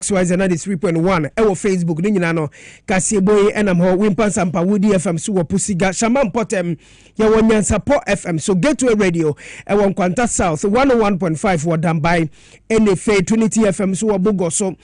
XYZ 93.1 ewo Facebook ni nyina no Kasiebo enam ho Wimpan Sampa Woody FM so wo Pusiga Shaman Potem ya wonyansa po FM so Gateway Radio ewo Nkwanta South 101.5 wo Dambai NFA Trinity FM so wo Bogo so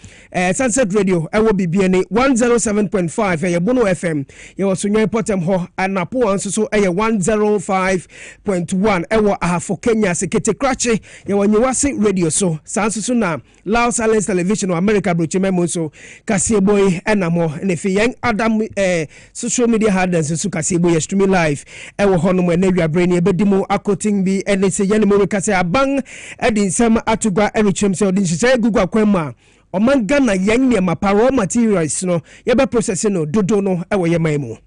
Sunset Radio ewo Bibiane 107.5 ya Bono FM ya wo Sonyo Potem ho anapo anso so 105.1 ewo ahafo Kenya sekete krache ya wonyiwase radio so sanso so na Loud Silence Television o America Brochimemo so Kasiebo enamo nefi yang Adam social media handles so Kasiebo ye streaming live ewo hono mo na wiabre ne ebedimu akoting bi ene se yene mo rekase abang edin sem atugwa erichem se odin hye gugu akwama omanga na yang ne maparo materials no ye be process no dodo no ewo ye maimu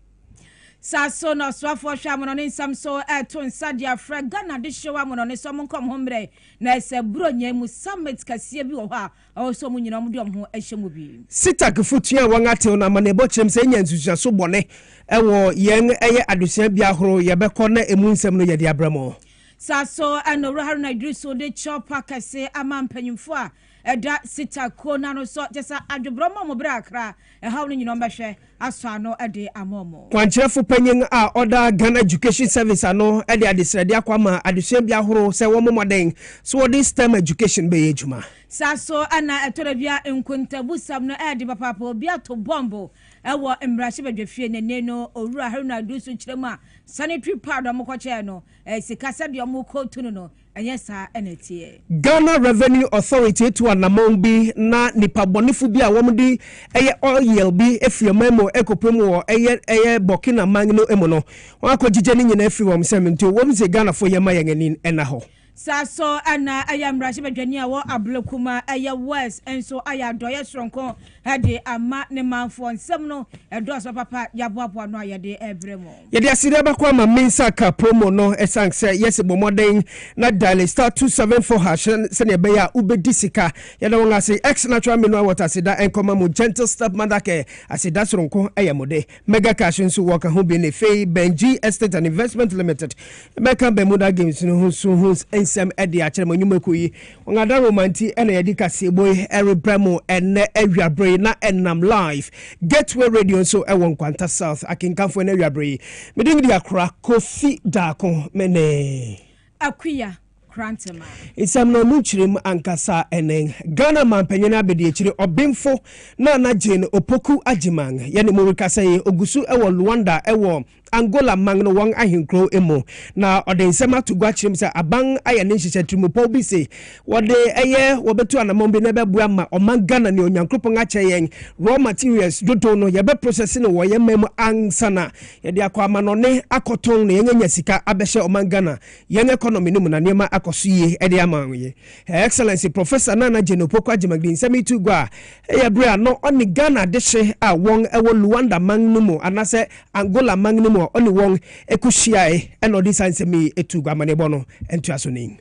Saso no swafo hwamono ne nsam so to nsadia fra Ghana de hyewa mono ne so monkom hombre na ese bronya mu summit kasie bi wo ha o so mu nyina mu de ho ahyemu bi sitak futua wangate na manebo chem se nya nsusu so bone ewo yen eye adusia bia horo ye bekọ na emu nsam no ye de abramo Saso anowra haruna idriso de chopa kase amampanyimfo a eda sitako na no so jesa adwobroma mo bra akra hawo no nyina mbehwe aso ano ede amomo kwanchefo panyin a order Ghana Education Service ano ede adesrede akwama adesua bia horo se wo momoden so this STEM education be ejuma Saso ana etorabia enkuntabu sam no ede papa obi ato bombo ewo emrahye badwafie nene no owura haruna idriso kiremu a sanitary pad omokwache no sikasa bia omokotu no Anyesa enetie Ghana Revenue Authority to anamombi na nipabonifu bi a womdi eye oil bi efiamemo ekopemu eye Burkina Mangno emono wakojije ni nyina efi wom semento womse Ghana fo yema yenganin ena ho Saso ana ayamrahye badwani a wo ablekuma eye west enso aya doye sronko hade ama ne manfo nsem no edoso papa yaboabo no ayede ebremo yede asire bakwa ma mensa ka promo no esanse yes bomoden na dial star 274 hash se ne be ya ubedi sika yede won ase ex natural mineral water sida enkoma mu gentle step madake asida sronko ayamode mega cash nso work ho bi ne fei Benji Estate and Investment Limited meka Bermuda Games no so ensem ede a kire manyumako yi won ada romanti ena yede Kasiebo erebremo enne awiabre na enam live Gateway Radio so ewon Nkwanta South akinkanfo na awiabre medin di akra Kofi Dako mene akuya krantema isam no nuchirim ankasa enen Ghana mampanyin abedi akire obemfo na Jane Opoku Agyeman yene mo rekasa ye ogusu ewo Luanda ewo Angola mangno wang ahinkro emo na odensema tugwa chirim se abang aya ne hyehyɛ trimupo bi se wode eye wobetu anamombe na bebua ma omangana ne onyankropon ache yen raw materials dodo no ye be processing no ye mem ansana ye de akwa no ne akoton ne yenya sika abehye omangana yen economy no mu na nema akosoye e de amanwe excellency professor Nana Jenopoko Agyeman semi tugwa eye bra no oni Ghana de hye a won ewo Luanda mangno mu anase Angola mangno oni won ekuhyiae eno di sansemi etugwa manebo entuasonin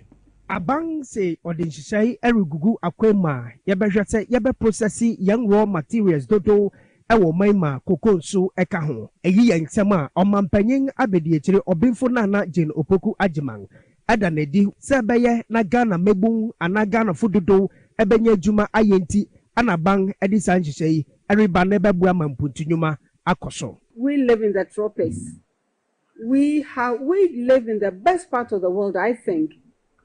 abang se odinhyhyai eregugu akwema yebehwese yebe processi young raw materials dodo ewo maima kokonso eka ho eyi yansem a omampanyin abedi ekire obinfo Nana Jane Opoku Agyeman adanedi se beye na Ghana megbun ana Ghana fododo ebenya adwuma ayenti anabang edi sanhyhyai ereba na bebua mampuntunyuma akoso. We live in the tropics. We live in the best part of the world, I think,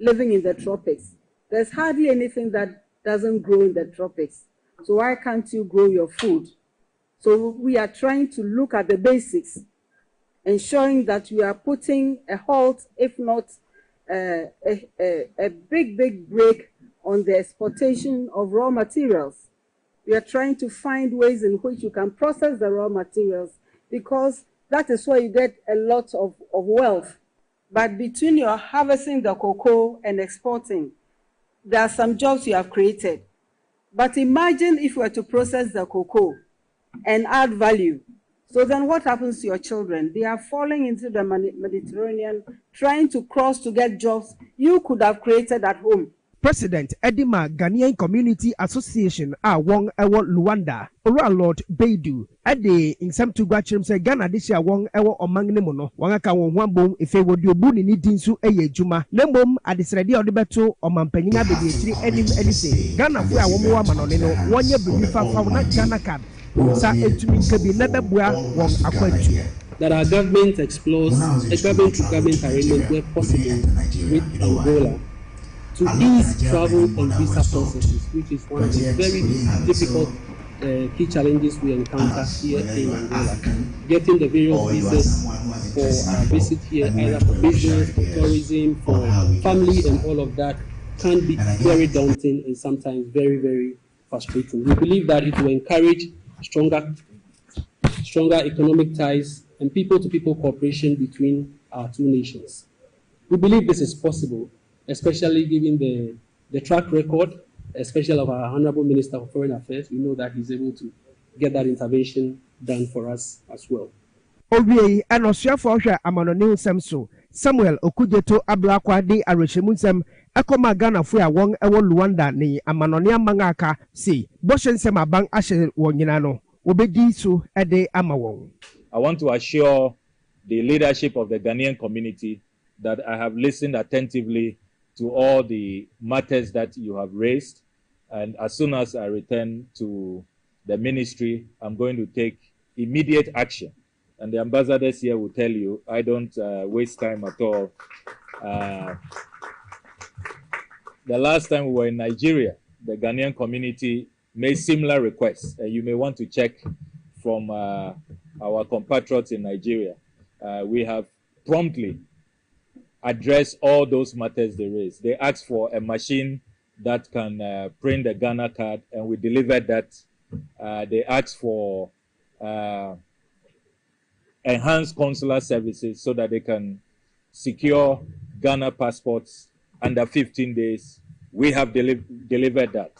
living in the tropics. There's hardly anything that doesn't grow in the tropics. So why can't you grow your food? So we are trying to look at the basics, ensuring that we are putting a halt, if not a big break on the exportation of raw materials. We are trying to find ways in which you can process the raw materials, because that is where you get a lot of wealth. But between your harvesting the cocoa and exporting, there are some jobs you have created. But imagine if you were to process the cocoa and add value. So then what happens to your children? They are falling into the Mediterranean, trying to cross to get jobs you could have created at home. President Edima Ghanaian Community Association a wong ewo Luanda Ora Lord Beidu ade insam to gwachim say Ghana this year wong ewo omang ne mo no won aka won hwabom efe wodi obu ni dinsu eye adwuma lembom adesrede ode beto omampanyin abedi ekiri enim edise Ghana fu a wo mo amanone no wonye bebi fafa na Ghana card sa etumi nkabi na bebua won akwatu that our government explores a government-to-government arrangement where possible with Angola to ease travel and visa processes, which is one of the very difficult key challenges we encounter here in Angola. Getting the various visas for our visit here, either for business, for tourism, for family, and all of that can be very daunting and sometimes very, very frustrating. We believe that it will encourage stronger economic ties and people-to-people cooperation between our two nations. We believe this is possible, especially given the track record, especially of our Honorable Minister of Foreign Affairs. We know that he's able to get that intervention done for us as well. Owie and Osiafo hwe amanone nsem so Samuel Okujeto Ablakwa de arehemu nsem ekoma Ghana fu a won ewo Luanda ni amanone amanga aka si boshe nsem aban ahye wonyina no obedi so ede ama won. I want to assure the leadership of the Ghanaian community that I have listened attentively to all the matters that you have raised. And as soon as I return to the ministry, I'm going to take immediate action. And the ambassadors here will tell you, I don't waste time at all. The last time we were in Nigeria, the Ghanaian community made similar requests. You may want to check from our compatriots in Nigeria. We have promptly addressed all those matters they raised. They asked for a machine that can print the Ghana card, and we delivered that. They asked for enhanced consular services so that they can secure Ghana passports under 15 days. We have delivered that.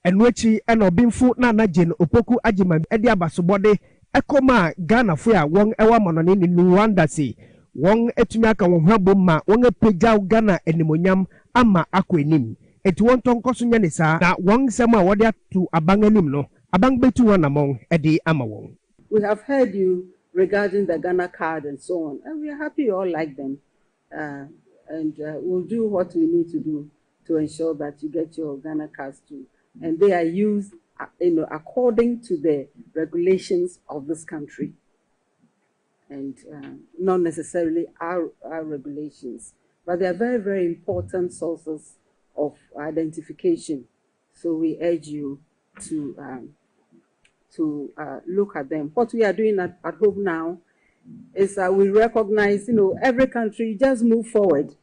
And wechi and obinfu na najen opoku ajima edi abasobode ekoma Ghana fu a won ewa manone ni Rwanda si won etumi aka won hwabo ma won apegya Ghana enimonyam ama akwenim eti won tonkoso nya ne sa na won sema wode atu abanganim no abang betu won among edi ama won. We have heard you regarding the Ghana card and so on, and we are happy you all like them, and we'll do what we need to do to ensure that you get your Ghana cards too. And they are used, according to the regulations of this country, and not necessarily our regulations. But they are very, very important sources of identification. So we urge you to look at them. What we are doing at home now is we recognize, every country just move forward.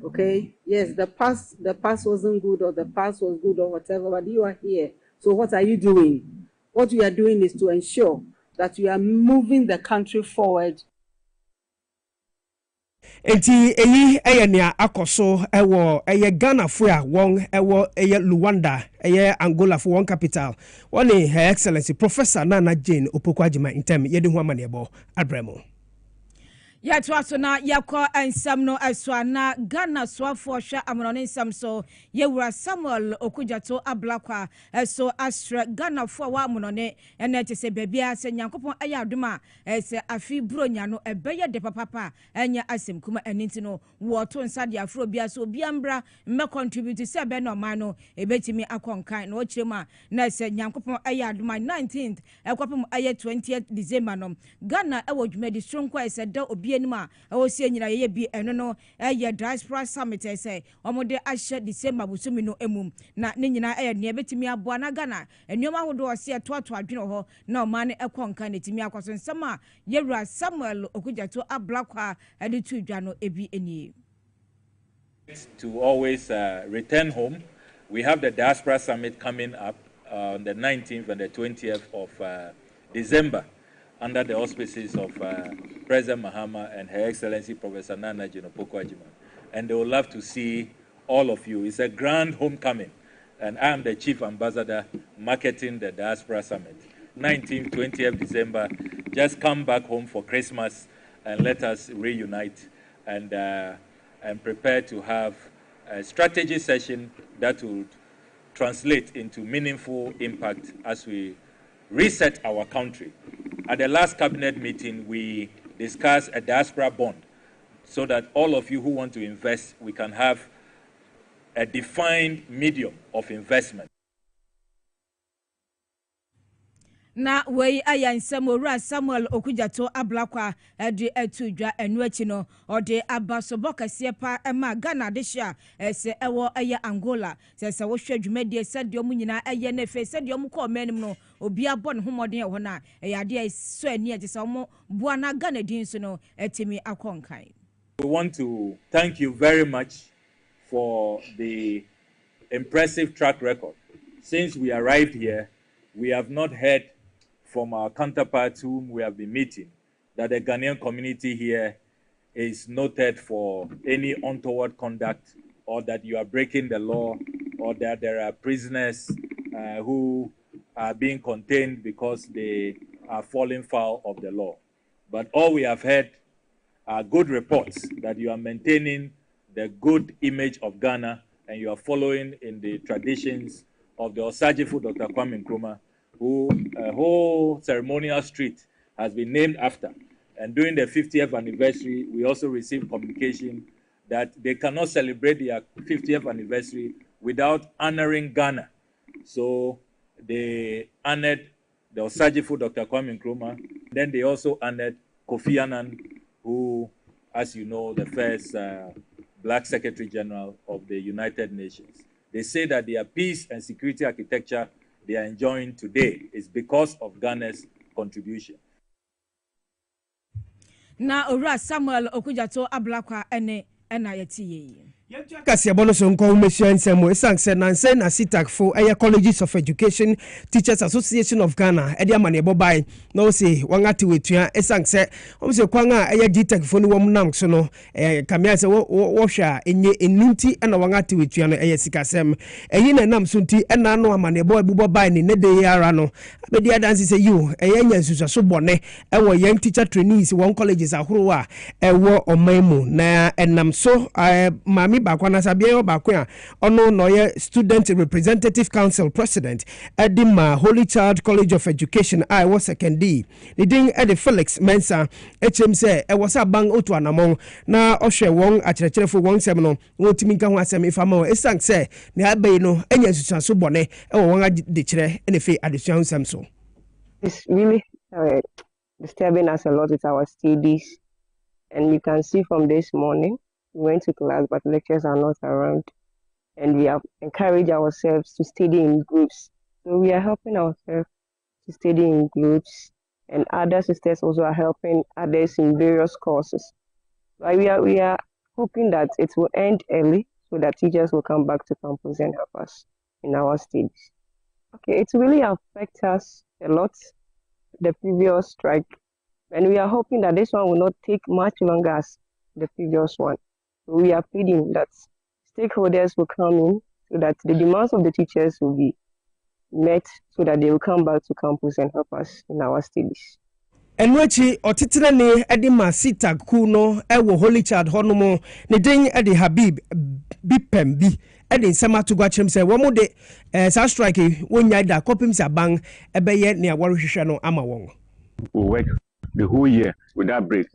Okay, yes, the past wasn't good, or the past was good, or whatever, but you are here. So what are you doing? What we are doing is to ensure that we are moving the country forward. Enti eyi eyenia akoso ewo eye Ghana fu a won ewo eye Luanda eye Angola fu won capital. Woni Her Excellency Professor Nana Jane Opoku Agyeman intem yedi ho amanebo abremo. Ya twaso na yakọ ensam no aswa na Ghana swafo hwe amonone ensam so yewura Samuel Okujato Ablakwa so astra Ghana fo wa amonone ene tese bebia se Nyankopon aya adoma se afi bronya no ebeye de papa enya asem kuma eninti no wo to nsa de afro bia so bia mbra me contribute se be no man no ebetimi akonkan no kirema na se Nyankopon aya adoma 19th ekwapem aye 20th December no Ghana ewo dwumadi stronko se da obi anima osie nyina ye bi eno no ye Diaspora Summit say omode ahye December busumi no emum na ne nyina ne betimi aboa na Ghana enyoma hodo ose to adwene ho na omane ekonka netimi akwaso nsema yewura Samuel Okujato Ablakwa ade tu dwa no ebi eni. To always return home. We have the Diaspora Summit coming up on the 19th and the 20th of December, under the auspices of President Mahama and Her Excellency Professor Nana Jane Opoku Agyeman. And they would love to see all of you. It's a grand homecoming. And I am the Chief Ambassador marketing the Diaspora Summit. 19th, 20th December, just come back home for Christmas and let us reunite and prepare to have strategy session that would translate into meaningful impact as we reset our country. At the last cabinet meeting, we discussed a diaspora bond so that all of you who want to invest, we can have a defined medium of investment. Na wei ayansam owura Samuel Okujato ablakwa de atudwa enu achi no ode abasobo kase pa ema Ghana de hia se ewo eye Angola se wo hwa dwumade sadio mu nyina eye na fe sadio mu ko manim no obi abɔ ne homoden ho na eyade so ani age se wo bua na Ghana din so no etimi akonkan. We want to thank you very much for the impressive track record. Since we arrived here, we have not heard from our counterparts whom we have been meeting that the Ghanaian community here is noted for any untoward conduct, or that you are breaking the law, or that there are prisoners who are being contained because they are falling foul of the law. But all we have heard are good reports that you are maintaining the good image of Ghana and you are following in the traditions of the Osagyefo Dr. Kwame Nkrumah, who a whole ceremonial street has been named after. And during the 50th anniversary, we also received communication that they cannot celebrate their 50th anniversary without honoring Ghana. So they honored the Osagyefo Dr. Kwame Nkrumah. Then they also honored Kofi Annan, who, as you know, the first Black Secretary General of the United Nations. They say that their peace and security architecture they are enjoying today is because of Ghana's contribution. Na owura Samuel Okujato ablakwa ene yetiye. Kasiebo no so nko umesia nsemo esanse nanse na sitakfo eye Colleges of Education Teachers Association of Ghana ede amane bobai na o se wangati wetua esanse o se kwanga eye gitekfo no wom nam so no kamia se wo hwa enye enunti na wangati wetua no eye sikasem eyi na nam so nti na no amane boy bubobai ni ne de yara no abedi adansi se you eye nya nsusu so bone ewo yen teacher trainees won colleges ahoro a ewo omaimu na enam so mami bakwana sabia bakwa ono no ye Student Representative Council President Edima Holy Child College of Education I was second D leading Eddie Felix Mensa HM say e was bang otu anamon na ohwe won akyerɛkyerɛfo won sem no wotimi nka ho asem ifama esan say na abai no enya nsusuaso bone e wo won ade kyerɛ ene fe adesua nsem so. It's really disturbing us a lot with our studies, and you can see from this morning we went to class, but lecturers are not around. And we have encouraged ourselves to study in groups. So we are helping ourselves to study in groups. And other sisters also are helping others in various courses. But we are hoping that it will end early so that teachers will come back to campus and help us in our studies. Okay, it really affects us a lot, the previous strike. And we are hoping that this one will not take much longer as the previous one. We are pleading that stakeholders will come in so that the demands of the teachers will be met so that they will come back to campus and help us in our studies. Enwechi otitire ne edima sita kuno ewo Holy Child honomo ne den ede Habib Bipembi ede nsema to gwachem se wo mo de sa strike wonya da kopim saban ebeye ne aworhwehwe no ama won. We work the whole year without break,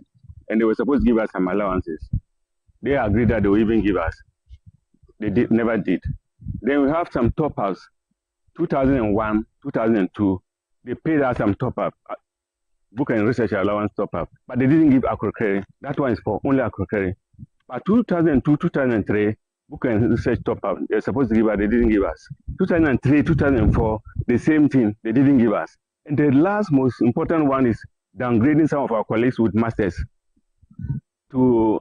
and they were supposed to give us some allowances. They agreed that they will even give us. They never did. Then we have some top-ups. 2001, 2002, they paid us some top-up, book and research allowance top-up. But they didn't give Akrokere. That one is for only Akrokere. But 2002, 2003, book and research top-up, they're supposed to give us, they didn't give us. 2003, 2004, the same thing, they didn't give us. And the last most important one is downgrading some of our colleagues with masters to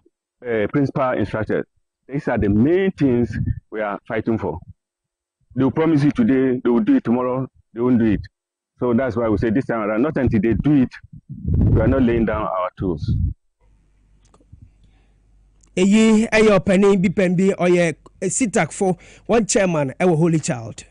principal instructors. These are the main things we are fighting for. They will promise you today, they will do it tomorrow, they won't do it. So that's why we say this time around, not until they do it, we are not laying down our tools. Eyi ayo penny Bipembi oye sitak for one chairman ewo Holy Child.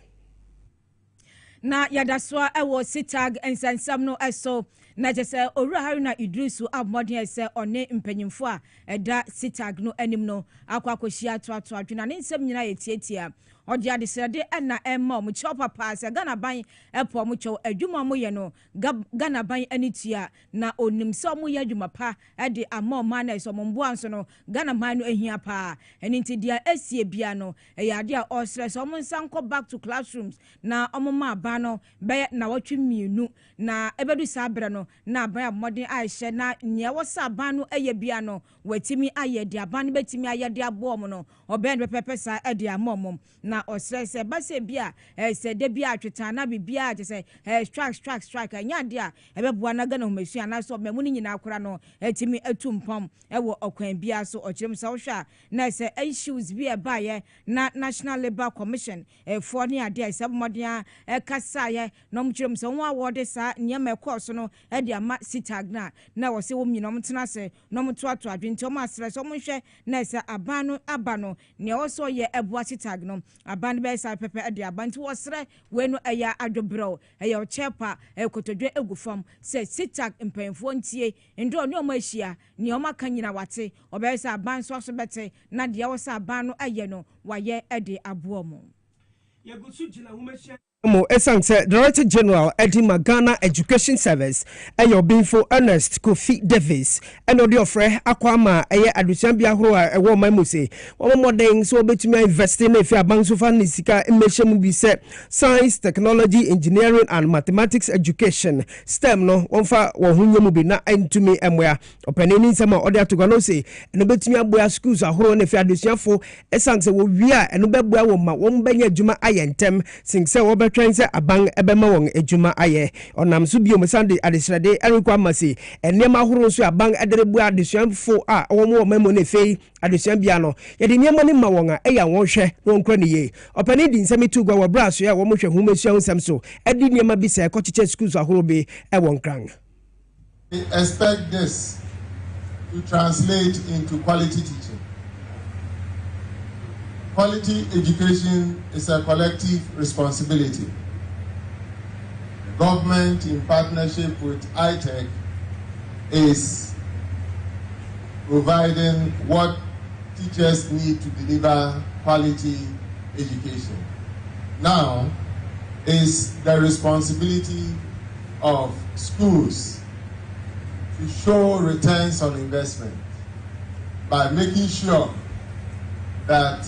na yadasoa ewo sitag ensansam no eso na jese owura haruna idrisu abmodin ese one mpanyimfo a eda sitag no anim no akwakohia to adwena ne nsem nyina yetietia odi adesede na emma mu chopa pass Ghana ban epo mu cho adwuma mu ye no Ghana ban anitua na onim se mu ye adwuma pa de amma ma na so mo mboa nso no Ghana man no ahia pa eni ntidia esie bia no eyade a osre so mo nsanko back to classrooms na omoma ba no be na watwe mienu na ebedu sabre no na ban modern aihye na nya wosa ban no eye bia no watimi aye de aban betimi aye de abo mo no oben pepesa de amomom na osrese base bia se de bia atweta na bibia je se strike anya de a ebeboa na Ghana homasua na so memu ni nyina akora no etimi atumpom ewo okwan bia so okirem sa wohwa na se issues bia baye na National Labour Commission for ni ade se modern kasa ye no mkirem so won award sa nyema ekọ so no de ama sitagna na wo se wo nyina mtena se no mtoato adwenti o ma stress o nhwe na se abano abano ne wo so ye eboa sitagno aban be sa pepe de abanti wo sre we no eya adwobro eya o chepa ekotodwe egufam se sitag mpanfo ntie ndo ne o ma hia ne o maka nyina wate obe sa aban so so bete na de wo sa aban no aye no waye de abomo yegusu jina humashia mo esanse Director General Eddie Magana Education Service eyo binfo Ernest Kofi Davis eno de ofre akwama eye adusian bia horo a ewo mamuse wo modern so betumi invest in efi abanso fa ni sika emehye bi se science, technology, engineering and mathematics education STEM no wonfa wo hunyemu bi na entumi emwa opanini nsema ode atoga no se eno betumi aboya schools ahoro na efi adusianfo esanse wo wi a eno beboa wo ma wo mbanya adwuma ayentem sinse wo transe abang ebema won ejuma aye onam so biom sande adesrede erikwa masi enema horo so abang ederebu adesuanfo a wo memo ne fei adesuan bia no ye de niema ne ma won a eya won hwe won kra ne ye opani di nsemi tu gwa braso ya wo mo hwe humesua nsem so edi niema bi se ekochiche schools ahoro be e won kran. We expect this to translate into quality teaching. Quality education is a collective responsibility. Government, in partnership with ITEC, is providing what teachers need to deliver quality education. Now is the responsibility of schools to show returns on investment by making sure that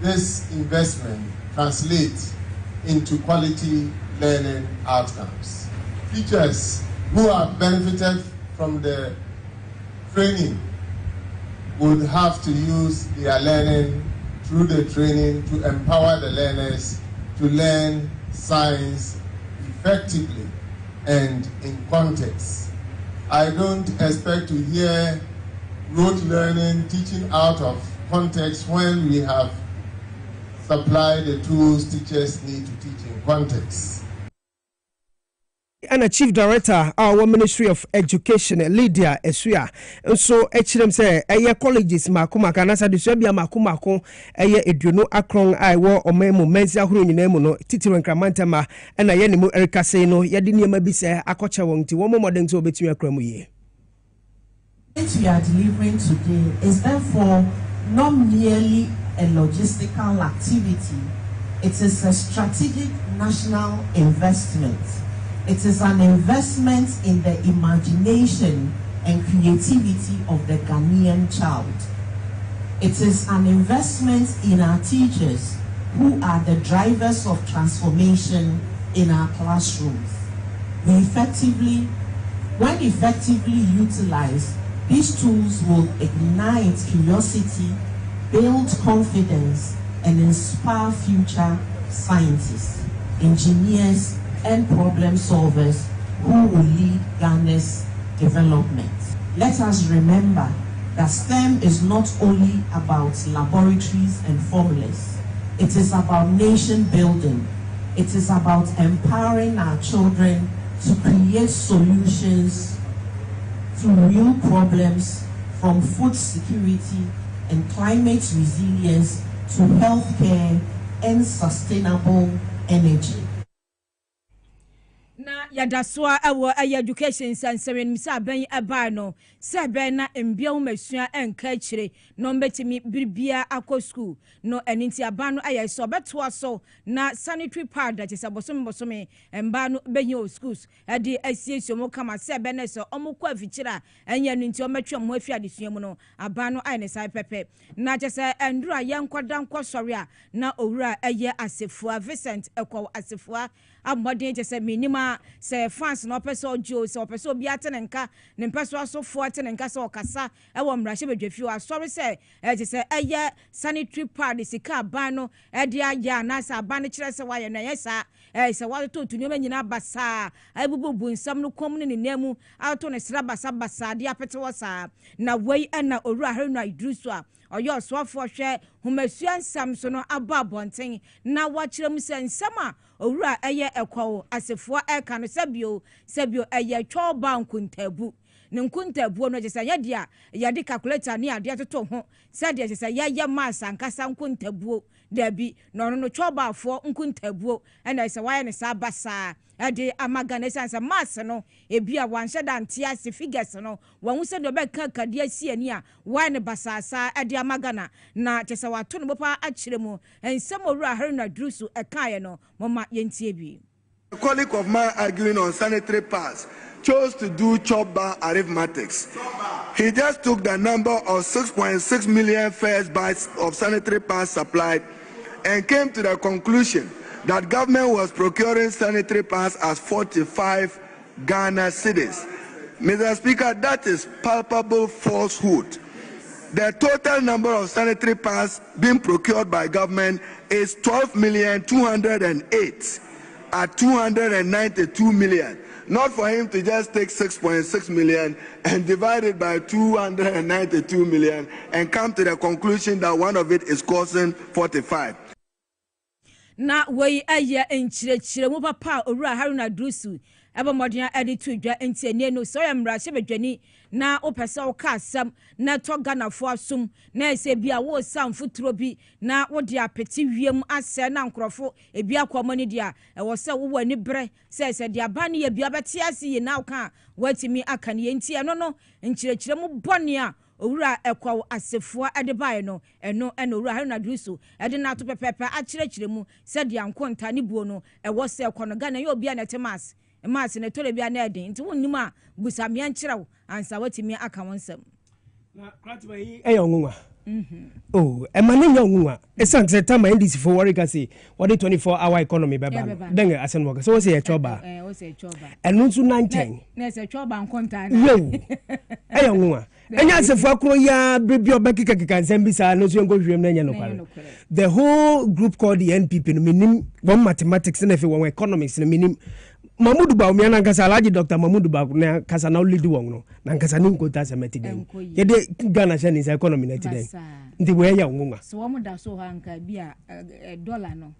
this investment translates into quality learning outcomes. Teachers who have benefited from the training would have to use their learning through the training to empower the learners to learn science effectively and in context. I don't expect to hear rote learning, teaching out of context when we have supply the tools teachers need to teach in context. And a Chief Director our Ministry of Education Lydia Esuya so echirem say eye colleges makoma kana sa de so bia makoma eye eduno akron ai wo omemu mensi ahoro nyina mu no titiro nkramantama na ye ne mu Erika sei no ye de niema bi se akoche won ti wo modern so betumi akramu ye. What we are delivering today is therefore not merely a logistical activity. It is a strategic national investment. It is an investment in the imagination and creativity of the Ghanaian child. It is an investment in our teachers who are the drivers of transformation in our classrooms. When effectively utilized, these tools will ignite curiosity, build confidence, and inspire future scientists, engineers, and problem solvers who will lead Ghana's development. Let us remember that STEM is not only about laboratories and formulas. It is about nation building. It is about empowering our children to create solutions to real problems, from food security and climate resilience to healthcare and sustainable energy. na yadasoa ewo education sansemen misa ben eba no se ben na mbiawo masua enka akire no mbetimi birbia akọ school no eninti aba no aye so beto so na sanitary pad that is abosom emba no behia schools e de asiesio mo kama se ben na so omukọ afikyira enya no nti ometwe mo afi adesua mu no aba no aye ne sai pepe na jese endura yenkoda nkọ sori a na owura eye asefua Vincent ekọ asefua amodin jese minima se fans no person jo se person obi atenenka ne person asofo atenenka se okasa e wo mrahye bedwafio asori se jese eye sanitary pad sika ban no e de aya na sa ban ne kire se waye no yesa se wa to tunyo nyina basa abububu nsam no kom ne nemu auto ne sra basa de apete wo sa na wei na owura haruna idrusu a oyo soafo hwe humasua nsam so no aba bonten na wakyerem se nsama owura eye ekwo asefo eka no sabio eye twoba nkuntabu ne nkuntabu no jesa ye dia ye de calculator ne ade atoto ho se de jesa ye masa nkasa nkuntabu dabi no twoba afo nkuntabu na se waye ne sa basa ade amagana sansa mas no ebia wanhye dante ase figures no wanhu se do be ka kade asi ani a wane basasa ade amagana na chese wato no bopa akire mu ensem owura haruna drusu ekaye no mama yentie bi. A colleague of mine arguing on sanitary pads chose to do chop bar arithmetics. He just took the number of 6.6 million first bites of sanitary pads supplied and came to the conclusion that government was procuring sanitary pads as 45 Ghana cedis. Mr. Speaker, that is palpable falsehood. The total number of sanitary pads being procured by government is 12,208 at 292 million. Not for him to just take 6.6 million and divide it by 292 million and come to the conclusion that one of it is costing 45. Na wei aye enchirechire mu papa owura haruna drusu eba modern editor dwa entianie no so yamra hye bedwani na opese o ka asam na to ganafo asum na ese bia wo sam futuro bi na wo de apeti wiem ase na nkrofo ebi akwamani dia e wo se wo wani bre se de aba ne ya bia beti ase ye na ka watimi aka ne entie no enchirechire mu bone a owura ekwa asefua adebae no eno owura haruna drusu ede na to pepepe akirechire mu se de ankonta ne buo no e wo se ekwa no Ghana ye obi a na temas mas ne tole bia na ede nti wonnim a busamia nkirew ansa watimi aka wonsam na kratba yi eyonwa oh emane nyonwa esanse tama ndc for worry kasi what the 24-hour economy beba denga asenwoga so say choba o say choba enu nsu 19 na say choba nkonta na yo eyonwa enya asefo akro ya bebi obekika nsem bisa no so ngohwem na nya no kware the whole group called the NPP no minim one mathematics na fe one economics no minim Mamudu ba umia na nkasa alaji Dr. Mamudu ba na nkasa na ulidi wong no na nkasa ni nkota semeti den yede Ghana shani sa economy na den ndi we ya ngunga so wo da so hanka bia dollar no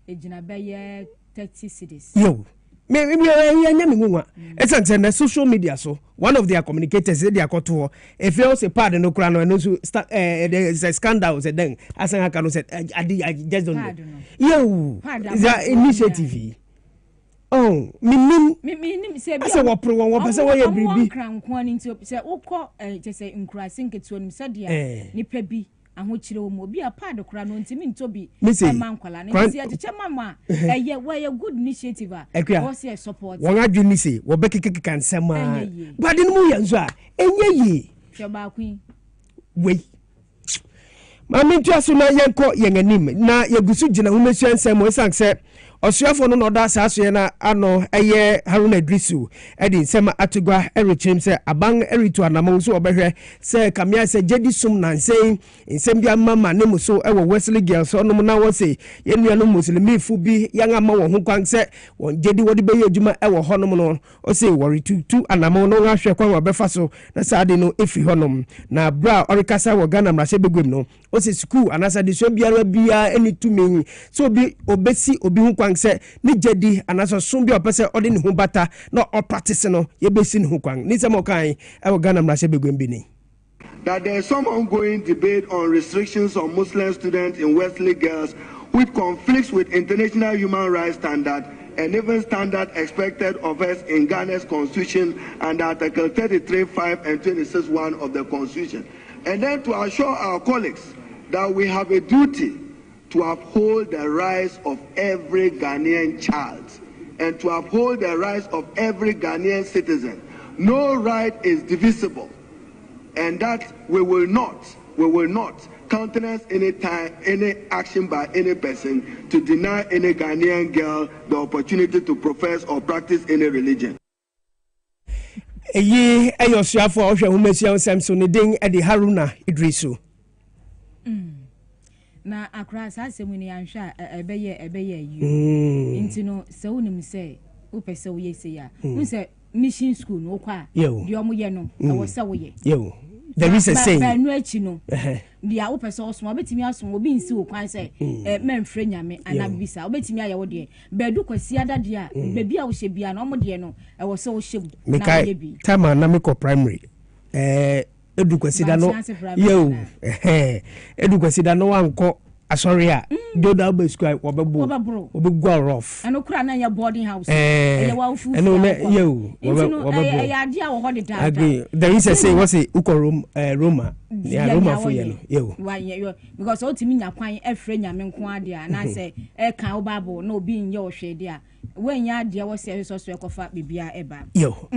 ejina beye 30 cedis yo me ya nyame ngunga esanse na social media so one of their communicators they are to if you say pardon no kra no so there's a scandal say den asan haka no say I just don't know yo is that initiative. Oh, minim se bia. Asa wo pro won pese wo ye bribi. Krankwan nti se ukọ se nkurase nketuo nim se dia nipa bi ahokyire wo mo bi a pad kra no ntimi ntobi mankwala na nti acheche mama eye we good initiative a wo se support. Won adwini se wo bekeke kansema. Bade no mu yanzu a enye yi. Hwe ba kwin. Wei. Mami ntuaso na yenko yenanim na yegusu gina humesua nsem o sanse osuafo no no da saaso na ano eye haruna drisu edi nsem atugwa erichim se aban eritu anamon so obehwe se kamia se jedi sum na nsem bia mama ne muso ewo Wesley girls no na wo se yenuano muslimi fu bi yanga ma wo ho kwan se won jedi wodi be adwuma ewo honom no o se wori tu anamon no ahwe kwan obefa so na saade no efi honom na bra orikasa wo Ghana mrahye begwem no o se school anasa de so biara bia eni tumi so bi obesi obi ho kwan se ni jedi anasa so bi opese odi ne ho bata na o practice no ye besi ne ho kwan ni se mo kan e wo Ghana mrahye begwem bi ni that there is some ongoing debate on restrictions on Muslim students in Wesley girls which conflicts with international human rights standards and living standard expected of us in Ghana's Constitution under Article 33(5) and 26(1) of the Constitution. And then to assure our colleagues that we have a duty to uphold the rights of every Ghanaian child and to uphold the rights of every Ghanaian citizen. No right is divisible, and that we will not countenance any action by any person to deny any Ghanaian girl the opportunity to profess or practice any religion. Eyi eyosuafo a ohwe humesia Samson den edi Haruna Idrisu. Na akra sa asemu ni anhwa ebeye you. Nti no se wonim se wo pese wo yese ya. Wo se mission school no kwa. Di omo ye no wo se wo ye. Yo. There is a saying. Ba no achi no. Dia wo pese osmo obetimi asom obi nsi wo kwan se memfre nyame anabisa obetimi aye wo de. Ba du kwasi adade a baby a wo hye bia na omo de no e wo se wo hye bu na ye bi. Time na me ko primary. Edu kwasi da no. Yo. Edu kwasi da no anko sorry do da be school obegwa rough eno kura na ya boarding house e wa fu eno yo ya dia wo ho de da there is a say what say uko Roma ya Roma for you yo because o timi nya kwan efre nyame nko ade a na say e kan o bible na obi nye o hwe de a when ya de wo say so ekofa bibia eba yo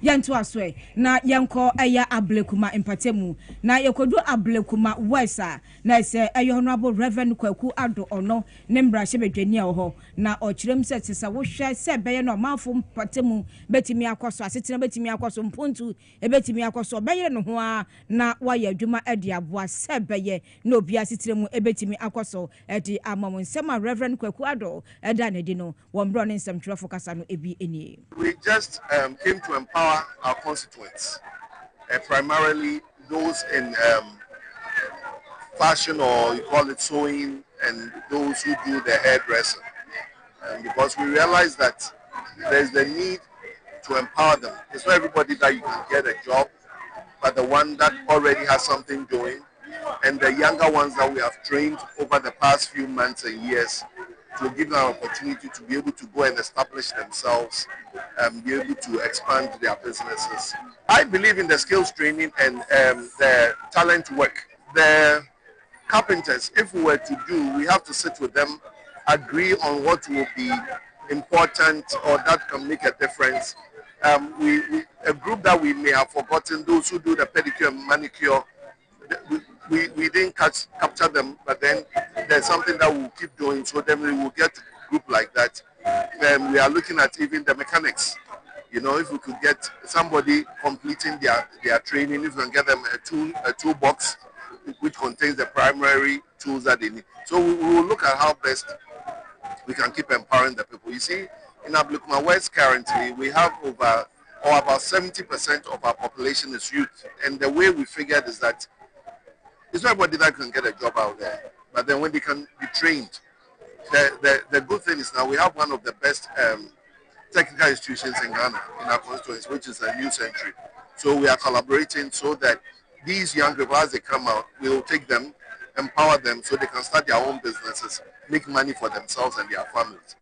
yanto aso na yanko eya ablekuma empatemu na yekodu ablekuma wesa na say eyo honorable Reverend Kwaku Ado ono ne mbrahye bedwani a ho na okirem se tisa wo hwe se beye no manfo mpatemu betimi akoso asetena betimi akoso mpontu ebetimi akoso beye no ho a na waye adwuma ade aboa se beye na obi aseteremu ebetimi akoso edi amam nsema Reverend Kwaku Ado eda ne di no wombro ne nsem twefo kasa no ebi eni. We just came to empower our constituents, primarily those in fashion, or you call it sewing, and those who do the hairdressing, because we realize that there's the need to empower them. It's not everybody that you can get a job, but the one that already has something doing, and the younger ones that we have trained over the past few months and years to give them an opportunity to be able to go and establish themselves and be able to expand their businesses. I believe in the skills training and the talent work. The carpenters, if we were to do, we have to sit with them, agree on what will be important or that can make a difference. A group that we may have forgotten, those who do the pedicure and manicure, we didn't capture them, but then there's something that we'll keep doing, so then we will get a group like that. We are looking at even the mechanics. You know, if we could get somebody completing their training, if we can get them a toolbox which contains the primary tools that they need. So we will look at how best we can keep empowering the people. You see, in Ablekuma West currently, we have about 70% of our population is youth. And the way we figured is that it's not everybody that can get a job out there. But then when they can be trained, the good thing is now we have one of the best technical institutions in Ghana, in our constituency, which is a New Century. So we are collaborating so that these young people, as they come out, we will take them, empower them so they can start their own businesses, make money for themselves and their families.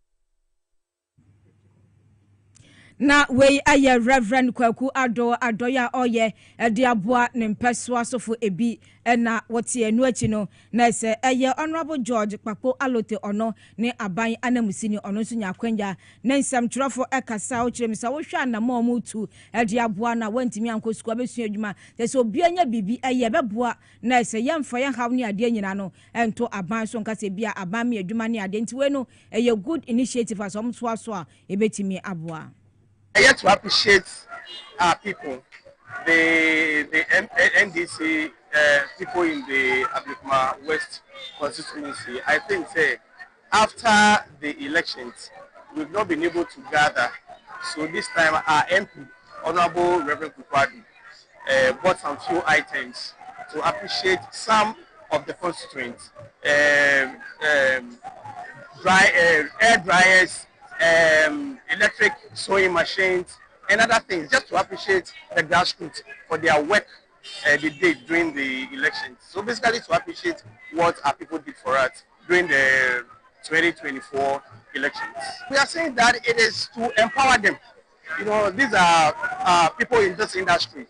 Na we aye Reverend Kwaku Ado Adoya oye de aboa ne mpeso asofo ebi na wote enu achi no na se aye Honorable George Kpakpo Alote ono ne aban anamusini ono nso nya kwanja na nsam twrofo ekasa o kirem sa wo hwa na ma omutu de aboa na wantimi ankosuko abesu adwuma se obi anya bibi aye beboa na se yemfa ye haw ne ade nyina no ento aban so nkasa bia aban me adwuma ne ade ntiwe no aye good initiative as omso aso a ebetimi aboa. I yet to appreciate our people, the NDC people in the Ablekuma West constituency. I think after the elections, we've not been able to gather. So this time our MP, Honorable Reverend Kwaku Ado, bought some few items to appreciate some of the constituents. Air dryers, electric sewing machines and other things, just to appreciate the grassroots for their work they did during the elections. So basically to appreciate what our people did for us during the 2024 elections. We are saying that it is to empower them. You know, these are people in this industry,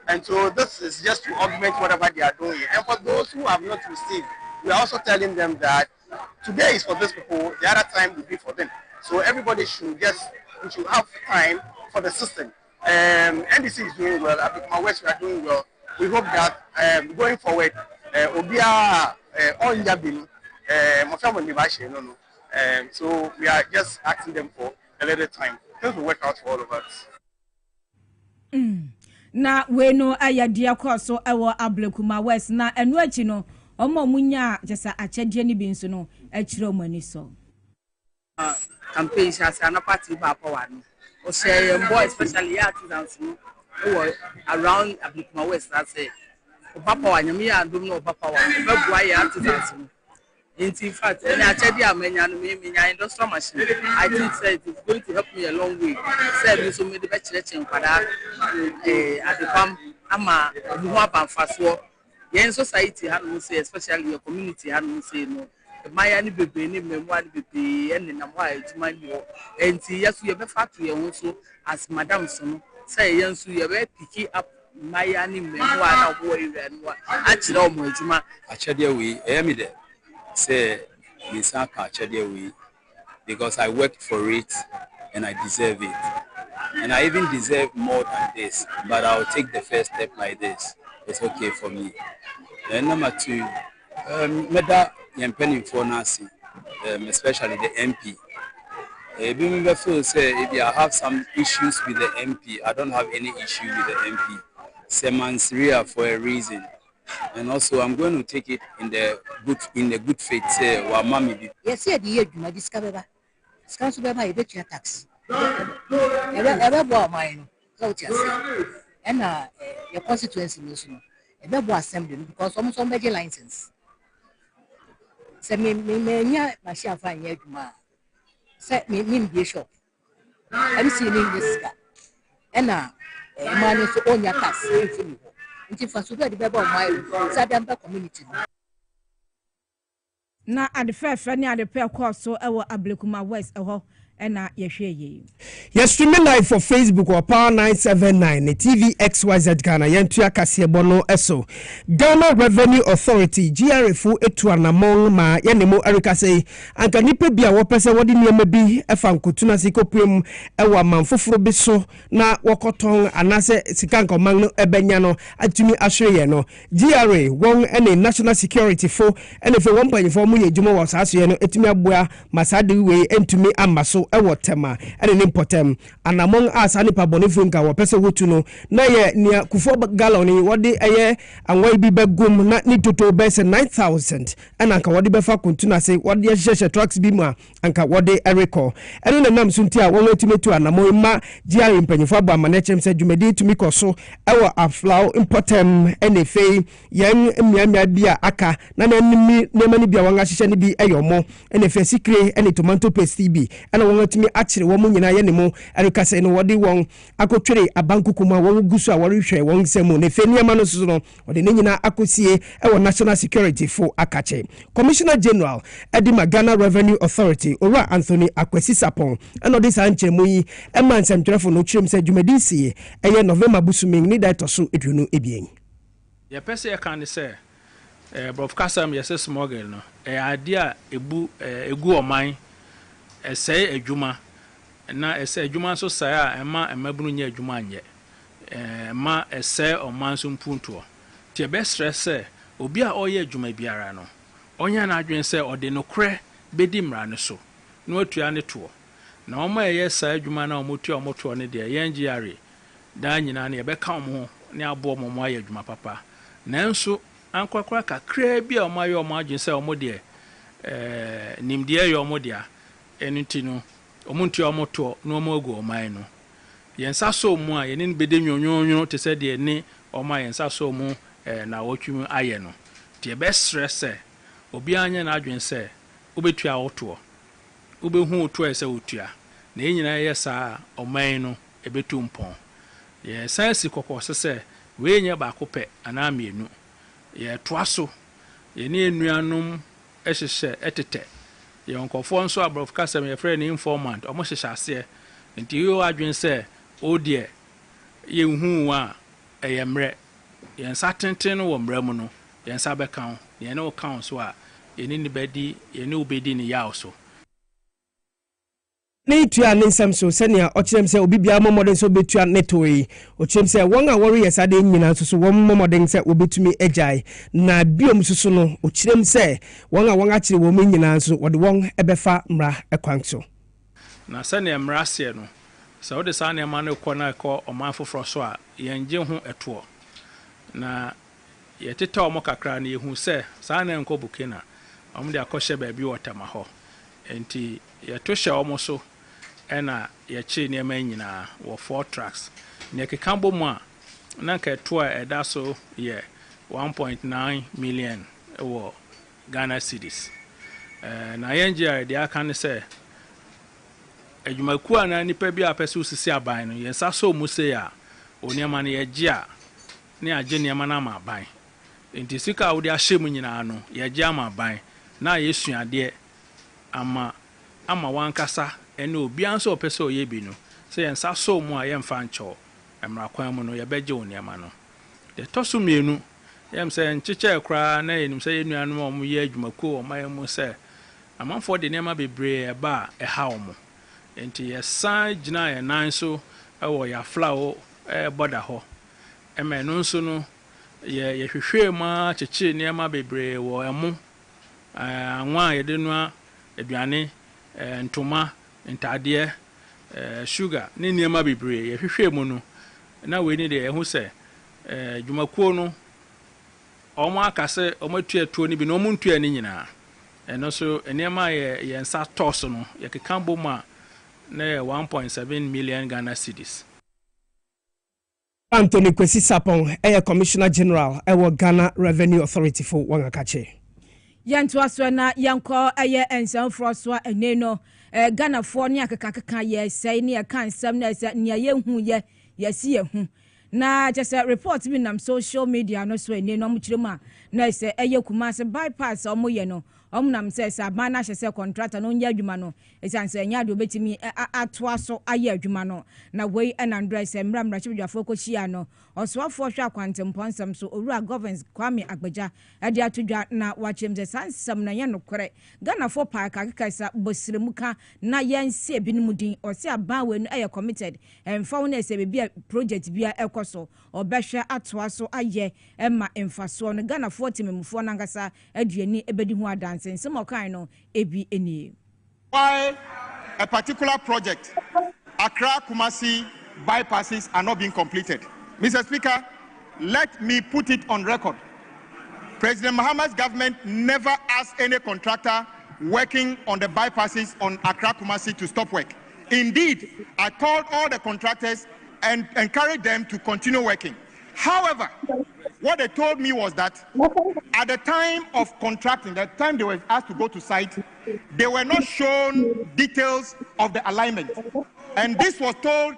and so this is just to augment whatever they are doing. And for those who have not received, we are also telling them that today is for these people, the other time will be for them. So everybody should have time for the system. NDC is doing well. Abikuma West, we are doing well. We hope that going forward, so we are just asking them for a little time. Things will work out for all of us. Na we no ayadia koso ewo Ablekuma West na enu achi no omo munya jesa achedie ni bi nso no achiro mani so campaign shas na party ba power no o share boy especially artisans no around Ablekuma West that say power nyame ya ndom no power ba bua ya artisans no. In fact, any actually industrial machine, I think it is going to help me a long way. Say so many better at the farm, ama muhapa faswo. Yen society had say, especially your community had say no. My any baby, any memoir baby, and in a while to mind you. And yes, we have a factory also as Madame Son say, yes, we have picky up my any memoir boy and what actually almost actually we am there. Say because I worked for it and I deserve it, and I even deserve more than this, but I'll take the first step like this. It's okay for me. And number two, meda yempeni for nasi, especially the MP. If I have some issues with the MP, I don't have any issue with the MP. Semansiria for a reason. And also, I'm going to take it in the good faith. Say, "Wa mami." Yes, yeah, the year you might discover. Scanso be my bet your tax. Ever bought mine. So just and your constituency mission. Ever assembly because almost on major license. Say me my share fine year to ma. Say me be shop. I'm seeing this guy. And man is on your tax. Na adefefe ni adepe koso ewo Ablekuma West eho ena yehwe ye. Yes, streaming live for Facebook or Power 979 TV XYZ Ghana yentua Kasiebo no eso. Ghana Revenue Authority GRA fu etu anamong ma yenemo Erika say anka nipa bia wo pese wodi niam bi efa nkotuna sikopem ewa manfoforo bi so na wokoton anase sikanka man no ebenya no atumi ahweye no GRA won ene national security fo ene fe won panyefo mu ye djumo wo saso no etumi aboa masade we entumi amaso ewo tema ene ni potem anamong asa nipa bonifo nka wo pese wotu no na ye nia kufo gallon wodi eye anwa bi begum na ni toto bese 9000 ena anka wodi befa kontuna se wodi hyehyɛ trucks bi mu anka wodi ereko eno na nam sunti a won etimetu anamong ma GRA mpanyefo abo amane chem se dwumedi tumi koso ewo aflaw importem ene fe yen miamia bia aka na nimi nemani bia wanga hyehyɛ ne bi eyomo ene fe sikre ene tomato paste bi ena won atimi akire wo mu nyina ye ne mu erika se no wodi won akotwere abankukuma won gusu a worehwe won semu ne fe niama no so no wodi ne nyina akosie ewo national security for akache Commissioner General Edima Ghana Revenue Authority Ora Anthony Akwesi Sapon eno dis anche mu yi ema nsɛmtwerɛfo no kyerem sɛ dwumadisi eye November busuming ni daito so eduno ebien ye pese ye kan say Prof Kasam yes smuggling no idea egu oman say adwuma na say adwuma so say a ema emabunu nya adwuma anye ma say oman so mpunto tie be stress say obi a oye adwuma biara no onya na adwen say ode no kre bedi mra ne so no atua ne to na omo eye say adwuma na omoto ne de yen GRA da nyina ne be ka omo ne abo omo aye adwuma papa nanso ankwakwa kakra bi a omo aye omo adwen say omo de nimde ye omo de a enunti no omunti omoto no omo agu oman no yensa so mu a yene bede nwonwonwo te se de ne oma yensa so mu na wotwum aye no te be stress obi anya na adwen se obetua woto obehu woto se wotua na enyina yesa oman no ebetu mpon ye sense kokko se we nya ba ko pe ana mienu ye toaso ye ne enuanom ehyehyɛ etete ye nkofo nso abrof kasem ye frɛ ne informant omo hyehyɛ ase nti yo adwen sɛ o de ye hu a eyemre ye nsa tenten wɔ mra mu no ye nsa bɛka ye ne o kan so a ye ni bedi ye ne obedi ne yaw so ne tua ne nsɛm so sɛnea ɔkyerɛm sɛ obi bia mmɔmɔden sɛ obetua ne toyi ɔkyerɛm sɛ wɔn a wɔre yɛ sade nyina nso so wɔn mmɔmɔden sɛ obetumi agyae na biom nso no ɔkyerɛm sɛ wɔn a wɔn akyere wɔn nyina nso wɔde wɔn ɛbɛfa mmra ɛkwan so na sɛnea mmra seɛ no sɛ wode saa nneɛma no kɔ na ɛkɔ ɔman foforɔ so a yɛngye ho ɛtoɔ na yɛteta ɔmo kakra na yɛhu sɛ saa na nkɔ bukena ɔmo de akɔhyɛ baabi wɔ tama hɔ enti yɛto hyɛ ɔmo so ɛna yɛkye nneɛma nyinaa wɔ 4 tracks ne keka bɔ mu a na nka ɛto a ɛda so yɛ 1.9 million wɔ Ghana cedis na yɛngye a de aka ne sɛ adwumaku a na nipa bi a pɛsɛ usisi aban no yɛnsa so mu sɛ a onneɛma no yɛgye a ne agye nneɛma no ama aban enti sika a wode ahyɛ mu nyinaa no yɛgye ama aban na yɛsuadeɛ ama wankasa ene obi anso opese oye bi no se yensa so mu a yemfa ncho emra kwan mu no yebegye oniama no de tosu mienu yem se nchiche kra na yenim se yenuanu omu ye adwumako o mayemu se amanfo de niama bebre eba eha omu enti yesan gina ye nan so ewo ya flawo border ho emenu nso no ye hwehwe ma cheche niama bebre wo emu anwa ye de no aduane ntoma ntade sugar ne niema bebre ye hwehwe mu no na we ni de ehu se dwumakuo no omo akase omo tuatuo ni bi no omo ntua ni nyina eno so niema ye nsa toss no ye keka boma na 1.7 million Ghana cedis. Anthony Kwesi Sapon Commissioner General Ghana Revenue Authority for Wangakache. Yanto aso na yanko ensanfro so eneno Ghana for ni akakaka ye sei ni aka nsam na se nia yehu ye si yehu na just report bi nam social media no so eneno mo kirema na se Kumase bypass omoye no omnam se abana hye contractor no nya adwuma no esanse nya de obetimi atoa so aye adwuma no na wei enandra se mramra chibdwafo kochia no oswafo hwe akwantemponsam so owura governance Kwame Agbaja ade atodwa na wachem se sansam na ye nokore Ghana for park akekasa bosirimuka na yense ebinimudin ose aban we no committed emfa wo na se bia project bia ekoso obehwe atoa so aye emma emfaso no Ghana for timemufo nangasa aduani ebedi ho adan why a particular project, Accra Kumasi bypasses, are not being completed. Mr. Speaker, let me put it on record. President Mahama's government never asked any contractor working on the bypasses on Accra Kumasi to stop work. Indeed, I told all the contractors and encouraged them to continue working. However, what they told me was that at the time of contracting, the time they were asked to go to site, they were not shown details of the alignment. And this was told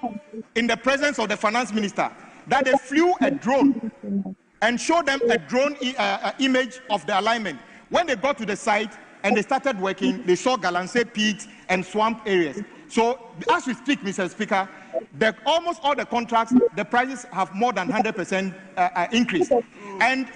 in the presence of the finance minister, that they flew a drone and showed them a drone image of the alignment. When they got to the site and they started working, they saw Galamsey peaks and swamp areas. So as we speak, Mr. Speaker, almost all the contracts, the prices have more than 100% increase. And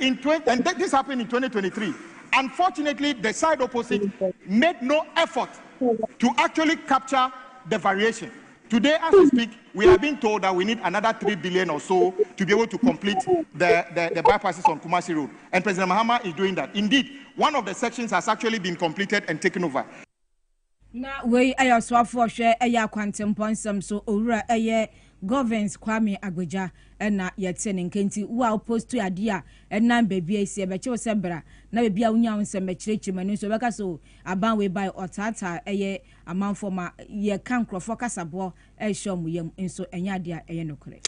this happened in 2023. Unfortunately, the side opposite made no effort to actually capture the variation. Today, as we speak, we have been told that we need another 3 billion or so to be able to complete the bypasses on Kumasi Road. And President Mahama is doing that. Indeed, one of the sections has actually been completed and taken over. Na we swafo hwe kwantemponsam so owura governance Kwame Agbaja na yete ne nkenti wa post to ade a enam bebia esi be che sebra na bebia unya nsem be kirechima ni so beka so aban we by otata amanfo ma ye kan krofo kasabo e show mu yam nso enya dia eye nokore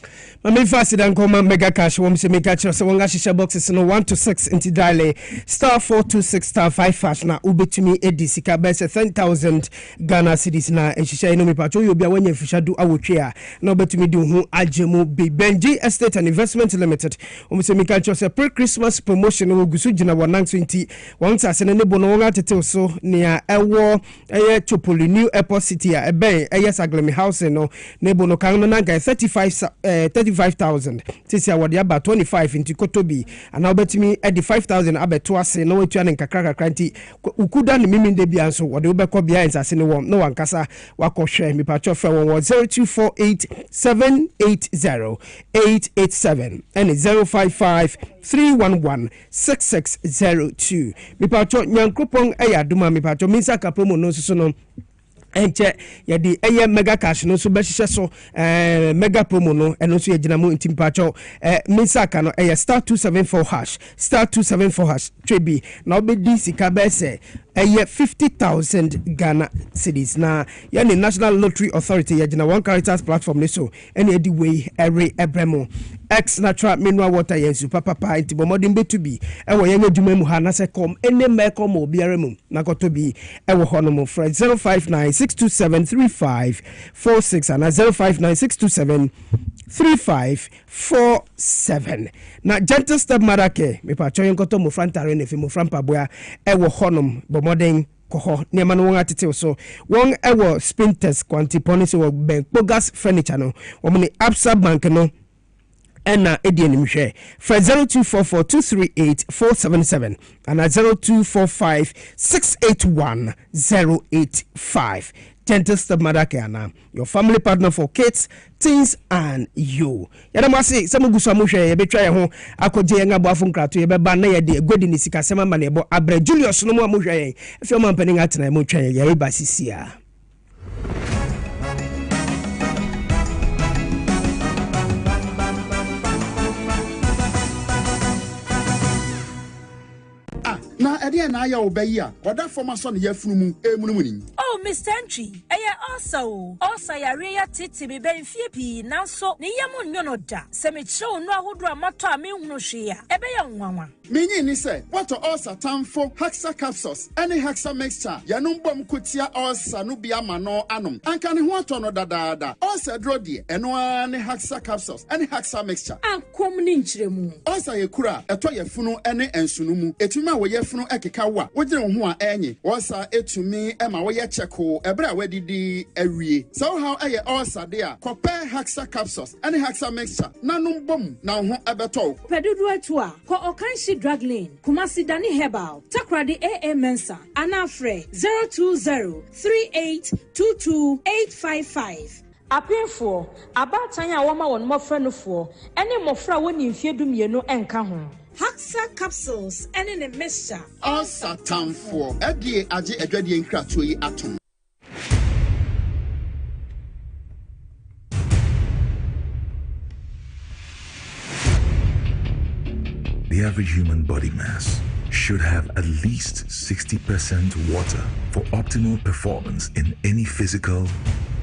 mame fast dan koma mega cash wom se mega chere se wonga shisha boxes no 1 to 6 into dial star 426 star 5 na ubetumi edi sika bese 10,000 Ghana cedis na shisha no me pacho yo bia wanya fisha du awotwe a na ubetumi di hu agemu be Benji Estate and Investment Limited wom se mega chere se pre Christmas promotion wo gusu gina 120 won sase ne bo no wonga tete so nia ewo eye Chopoli New Airport City a ebe eye Saglemi House no nebo no kan no na 35,000 sisi awade aba 25 into Kotobi ana obetimi edi 5,000 abeto ase na wetua ne nkakra nti ukuda ne miminde bia nso wode obekọ bia ensase ne won no wankasa wakohwe mi pacho fe won 0248780887 and 0553116602 mi pacho nyankopon eyaduma mi pacho minsa kapromo no so no enche yadi eye mega cash no so behihye so mega promo no eno so yegina mu ntimpacho minsaka no eye star 274 hash trebi na obedi sika bese eye 50,000 Ghana cedis na yani National Lottery Authority yegina one characters platform ne so ene edi way every ebremo X natural mineral water yensu papa intibomodin betubi ewo yenga dwuma mu ha na se kom ene mekom obiare mu na kotobi ewo hono mu Fred 0596273546 and 0596273547 na gentle step marake me pa choyen koto mu frantare ne fi mu frampa boa ewo honom bomodin koho niema no won atete so won ewo spinters quanti policy wo ben bogas furniture no wo ni Absa Bank no ena edieni mhwe for 0244238477 and 0245681085 Gentle Step Madake ana your family partner for kids, teens and you. Yada masi some gusa muhwe ye betwa ye ho akoje nga boafo nkrato ye beba na ye de egodi ni sika sema ma na ebo Abra Julius no mu muhwe ye efi o man panin atena mu twa ye riba sisia. Na ede na ya obayi a oda forma so ne yafunu mu emunumuni. Oh Mr. Entry also yare ya titi be benfie pi nanso ne yemu nyono da se me chew no ahodo amato a me hunu hwe a ebe ya nwanwa. Menyi ni se what ulcer tamfo Haxa capsules any Haxa mixture yanum bom kotia ulcer no bia ma no anom anka ne ho ato no dadaada ulcer dro de eno ne Haxa capsules any Haxa mixture ankom ni nkyeremu ulcer ye kura eto yafunu ene ensunu mu etumi a wo yafunu ekeka wa wogire wo ho a enye ulcer etumi ema wo ye cheko ebra wadidi awie so how aye ulcer de a kope Haxa capsules any Haxa mixture nanum bom na ho ebeto pedudu atu a ko okanshi drug lane Kumasi Dani Herbal Takradi AA Mensa Anafre 02038228855 Apefo abatan ya woma won mofra no fo ene mofra woni mfie dumienu enka ho Haxa capsules ene ne mixture ulcer tamfo edie age adwadie nkrato yi atom. The average human body mass should have at least 60% water for optimal performance in any physical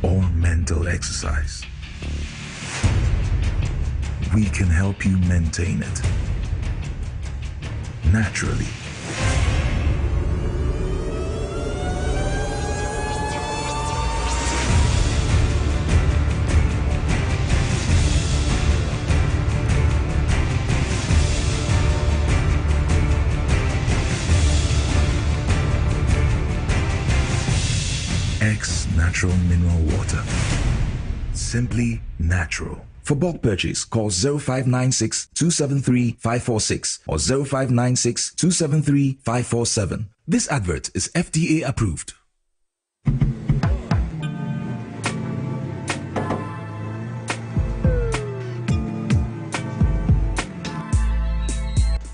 or mental exercise. We can help you maintain it naturally. X Natural Mineral Water. Simply natural. For bulk purchase, call 0596 273 546 or 0596 273 547. This advert is FDA approved.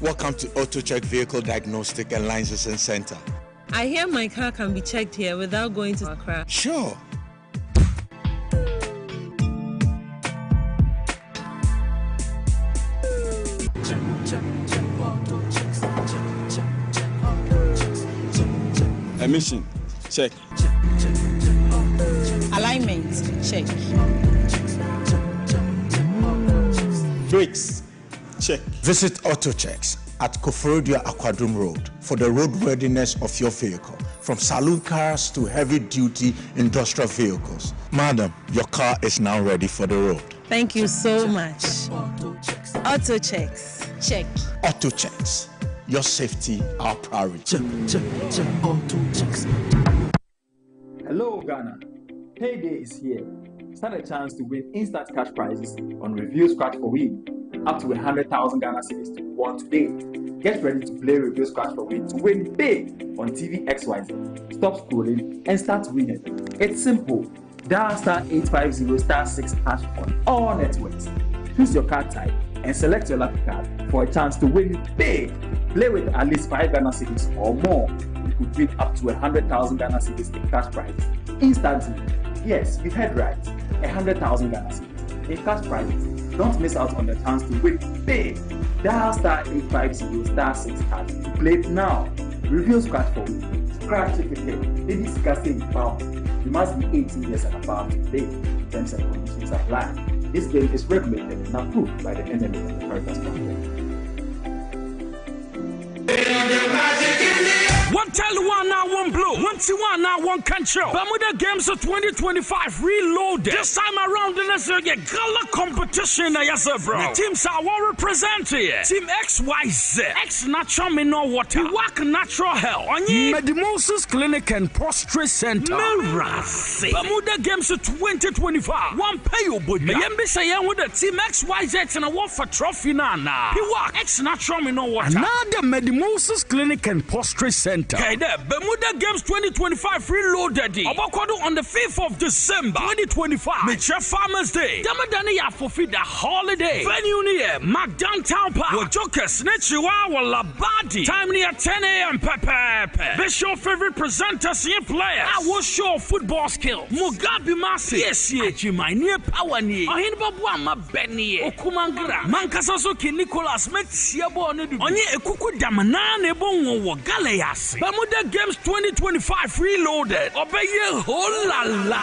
Welcome to Auto Check Vehicle Diagnostic and Licensing Center. I hear my car can be checked here without going to Accra. Sure. Emission check. check. Brakes, check. Visit Auto Checks at Koforidua Aquadrum Road for the roadworthiness of your vehicle, from saloon cars to heavy-duty industrial vehicles. Madam, your car is now ready for the road. Thank you so much. Auto checks. Check. Auto Checks. Your safety, our priority. Auto Checks. Hello, Ghana. Payday is here. Stand a chance to win instant cash prizes on Review Scratch for Win. Up to 100,000 Ghana cedis to be won today. Get ready to play Review Scratch for Win to win big on TV XYZ. Stop scrolling and start winning. It's simple. Dial *850*6# on all networks. Choose your card type and select your lucky card for a chance to win big. Play with at least 5 Ghana cedis or more. You could win up to 100,000 Ghana cedis in cash prizes instantly. Yes, you heard right. 100,000 Ghana cedis in cash prizes. Don't miss out on the chance to win big. Dial *850*6# to play it now. Review Scratch for Win. Scratch certificate. Ladies casting power. You must be 18 years and above to play. Terms and conditions apply. This game is regulated and approved by the NMA and the Purpose Bank. One tell one now one blow, 1 now one control. Bermuda Games of 2025 reloaded. This time around the necessary gala competition, yes, bro. The teams are well represented. Team XYZ, X Natural Mineral Water, Work Natural Health, Medimosis Clinic and Prostrate Center, Mirasi. Bermuda Games of 2025. One pay you, but me say with the Team XYZ and a war for trophy nana. He work X Natural Mineral Water. Another Medimosis Clinic and Prostrate Center. Bermuda Games 2025 reloaded. Obakwado on the 5th of December 2025. Major Farmers Day. Damadani ya forfeit the holiday. Venue near Mac Downtown Park. Wajoka Snitchiwa Labadi. Time near 10 a.m. Pepe. Best your favorite presenters and players. I will show football skills. Mugabe Masi. Yes, Jimmy near Pawani. Ohinbabwama Benny. Okumangra. Mankasasoki Nicholas Metsiabo Nedu. Onye Ekuku Damanane Bongo Wagaleyas. Bermuda Games 2025 reloaded. Obeye ho la la.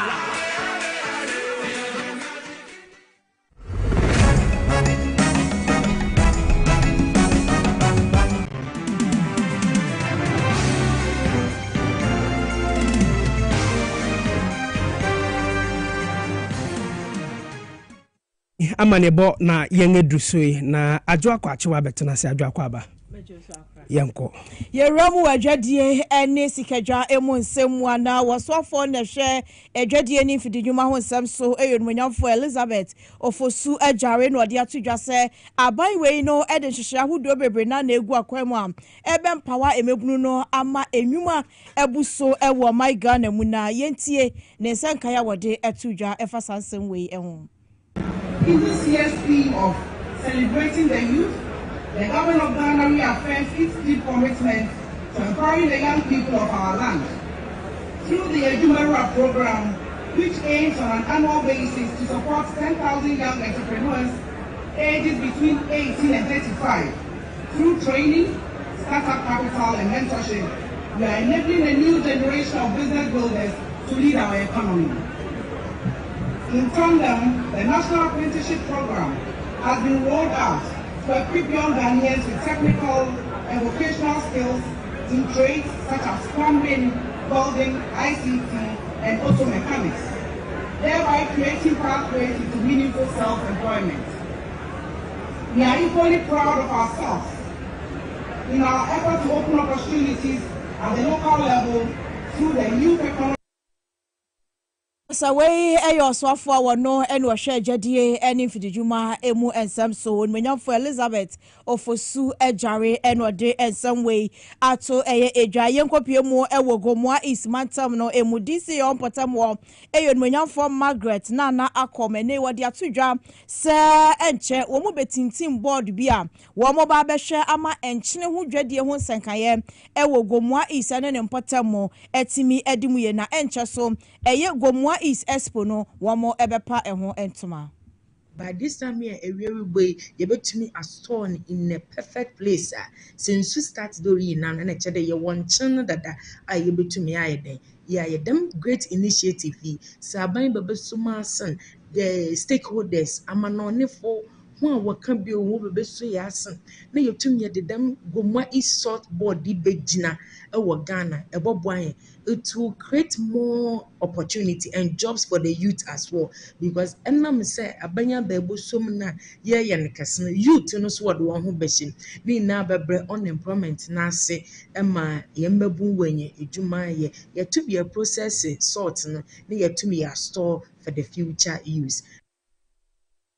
Amanebo na yenge drusui na adwa kwa chiwa betena se adwa kwa ba. Yanko Yeramu adwadie ene sikadwa emu nsemu ana wasofo na hwe adwadie ni fidinwuma ho nsem so eyonmonyamfo Elizabeth ofosu ajare no de atodwa se aban wei no ede hwehwe ahodo bebre na egu akwam am ebe mpawa emebunu no ama enwuma ebuso ewo my Ghana mu na yentie ne nsanka ya wode atodwa efa sansem wei ehun. In this year's theme of celebrating the youth, the government of Ghana reaffirms its deep commitment to empowering the young people of our land. Through the Ejumara program, which aims on an annual basis to support 10,000 young entrepreneurs ages between 18 and 35, through training, startup capital, and mentorship, we are enabling a new generation of business builders to lead our economy. In tandem, the National Apprenticeship Program has been rolled out to equip young Ghanaians with technical and vocational skills in trades such as plumbing, welding, ICT, and auto mechanics, thereby creating pathways into meaningful self-employment. We are equally proud of ourselves in our effort to open opportunities at the local level through the youth economy. Saway ayo swafo awono ene ohwe agedie ene mfidijuma emu ensem so onmenyamfo Elizabeth ofosu ajare ene ode ensem wei ato eye edwa yenkopie mu ewogomoa ismantam no emu DC onpotam eyo onmenyamfo Margaret nana akomene wode atodwa se enche wo mu betintim board bia wo mo ba behwe ama enchene ho dwadie ho nsankaye ewogomoa isane ne mpotam etimi edimuye na enche so eye gomoa is expo no wamo ebepa eho entuma. By this time here, we boy you bet me a stone in a perfect place. Since we start doing now, and I tell you one channel that I able to me I yeah them great initiative saban bebe sumasan the stakeholders amanonefo who are waka bi o bebe so yasan na yetum ye dedam gomwa is sort board di begina e wo Ghana e boboan it will create more opportunity and jobs for the youth as well because enam say abanya bebo som na ye nkese youth no so wode won ho behim ni na bebre unemployment na ase ema ye mbabu wenye edwuma ye to be a process sort no na ye to be a store for the future use.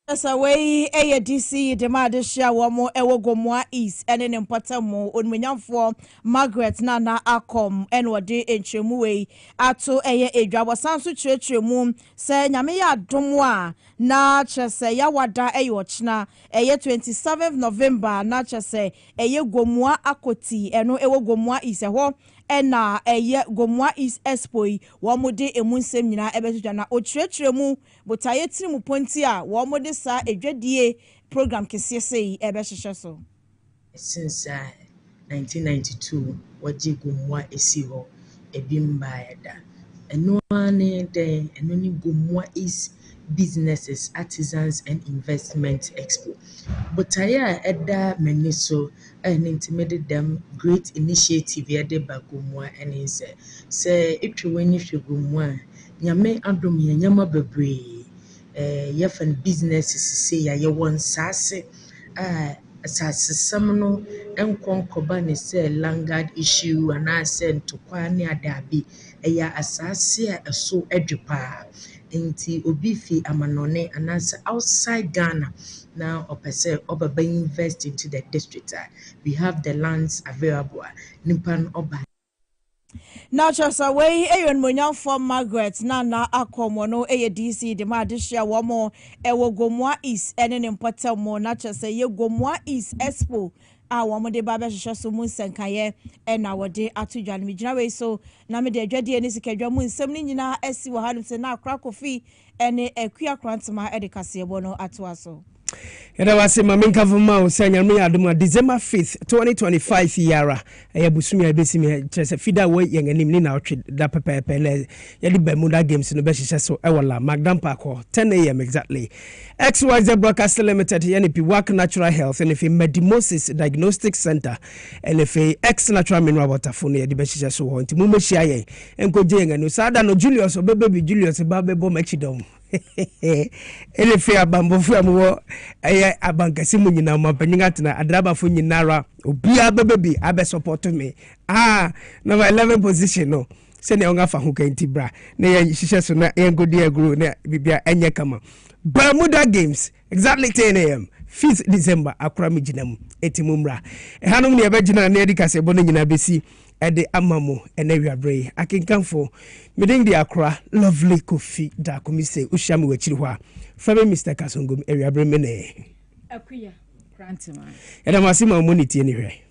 Away a DC demand share womo ewo gomwa is and an important onmenyamfo Margaret Nana Akom and wade enchemu we ato eye edwa wasanso chirechiremu se nyame ya domwa na chese ya wada eyochna eye 27th November na chese eye gomwa akoti eno ewo gomwa is eho ena eye gomwa is expoi womode emunsem nyina ebetwa na ochirechiremu botaye tirimu ponti a womode sa edwadie program kesese ebehyehyɛ so since 1992 waji gomwa esi ho ebimba eda eno ane den eno ni gomwa is businesses artisans and investment expo botaya eda meniso and intimate them great initiative yade bagomwa and say etwenyi hwegomwa nyame adom nyama bebre yefan businesses say ya won sase asase samno enkonkoba ne say landguard issue and I sent to kwani adabi eya asase a so edwepa enti obifi amanone and outside Ghana now opese obaba invest into the district we have the lands available nipan oba now just away ayon monyan for Margaret Nana Akomono DC de madishia womo ewo gomwa is enen important mo na just say ye gomwa is expo womo de baba hwehwe so mun senkaye na wode atudwan mi gina we so na me de adwade ni sikadwa mun nsem ni nyina asi wo hanum se na akra kofi ene akua krantma de Kasiebo no atoaso Yada wase maminka vuma usanya nmi aduma December 5th 2025 yara busumi abesimi chese fida we yenganim ni na otwe da pepepe na yadi Bermuda Games no behyehyɛ so ewala Magdam Park 10 AM exactly. XYZ Broadcast Limited yanipi Work Natural Health and if Medimosis Diagnostic Center and if X Natural Mineral Water phone yadi behyehyɛ so ho nti mu mehia yen enkoje yenganu sada no Julius obebe Julius babebo machidom elefe abambofu amwo eye abankasi mu nyina mapanyiga tena adraba fo nyinara obia bebebi abe support me number 11 position no se ne onga fa ho kanti bra na ye hihye so na ye ngodi agro na bibia enye kama Bermuda Games exactly 10 AM 5th December akura mijinam etimumra hanom ne yebagina na edikase bo no nyina besi ede amamo enawiabre akinkanfo miding di akra lovely coffee da komise ushami wachiri hwa fame Mr. Kasongom ewiabre mene akuya grantima eda masima moniti anywhere